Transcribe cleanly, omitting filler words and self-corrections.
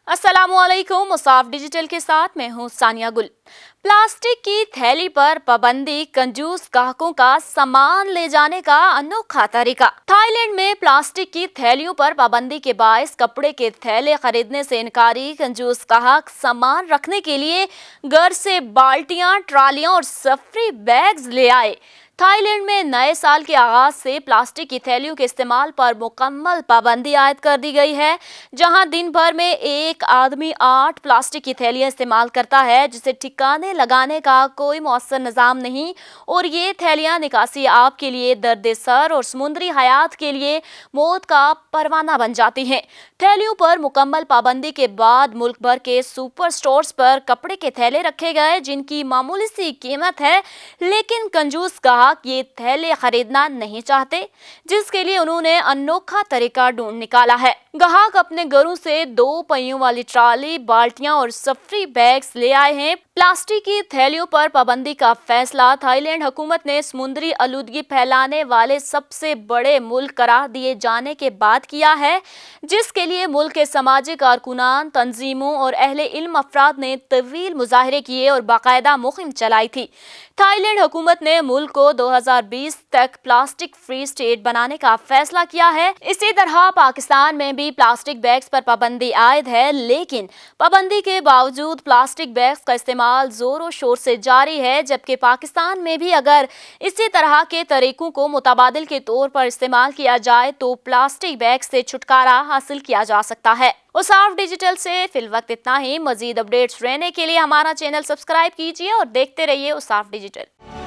अस्सलामुअलैकुम। मुसाफ डिजिटल के साथ मैं हूं सानिया गुल। प्लास्टिक की थैली पर पाबंदी, कंजूस ग्राहकों का सामान ले जाने का अनोखा तरीका। थाईलैंड में प्लास्टिक की थैलियों पर पाबंदी के बायस कपड़े के थैले खरीदने से इनकारी कंजूस ग्राहक सामान रखने के लिए घर से बाल्टियां, ट्रालियां और सफरी बैग्स ले आए। थाईलैंड में नए साल के आगाज से प्लास्टिक की थैलियों के इस्तेमाल पर मुकम्मल पाबंदी आयद कर दी गई है। जहां दिन भर में एक आदमी 8 प्लास्टिक की थैलियां इस्तेमाल करता है, जिसे ठिकाने लगाने का कोई मौसर निज़ाम नहीं। और ये थैलियां निकासी आब के लिए दर्द सर और समुद्री हयात के लिए मौत का परवाना बन जाती हैं। थैलियों पर मुकम्मल पाबंदी के बाद मुल्क भर के सुपर स्टोर्स पर कपड़े के थैले रखे गए, जिनकी मामूली सी कीमत है, लेकिन कंजूस ग्राहक ये थैले खरीदना नहीं चाहते, जिसके लिए उन्होंने अनोखा तरीका ढूंढ निकाला है। ग्राहक अपने घरों से 2 पहियों वाली ट्राली, बाल्टियां और सफरी बैग्स ले आए हैं। प्लास्टिक की थैलियों पर पाबंदी का फैसला थाईलैंड हुकूमत ने समुद्री आलूदगी फैलाने वाले सबसे बड़े मुल्क करार दिए जाने के बाद किया है, जिसके लिए मुल्क के समाजी कारकुनान, तंजीमों और अहले इल्म अफराद ने तवील मुजाहरे किए और बाकायदा मुहिम चलाई थी। थाईलैंड हुकूमत ने मुल्क को 2020 तक प्लास्टिक फ्री स्टेट बनाने का फैसला किया है। इसी तरह पाकिस्तान में भी प्लास्टिक बैग्स पर पाबंदी आयद है, लेकिन पाबंदी के बावजूद प्लास्टिक बैग्स का इस्तेमाल जोरों शोर से जारी है। जबकि पाकिस्तान में भी अगर इसी तरह के तरीकों को मुतबादिल के तौर पर इस्तेमाल किया जाए तो प्लास्टिक बैग से छुटकारा हासिल किया जा सकता है। उसाफ डिजिटल से फिलवक्त इतना ही। मजीद अपडेट्स रहने के लिए हमारा चैनल सब्सक्राइब कीजिए और देखते रहिए उसाफ डिजिटल।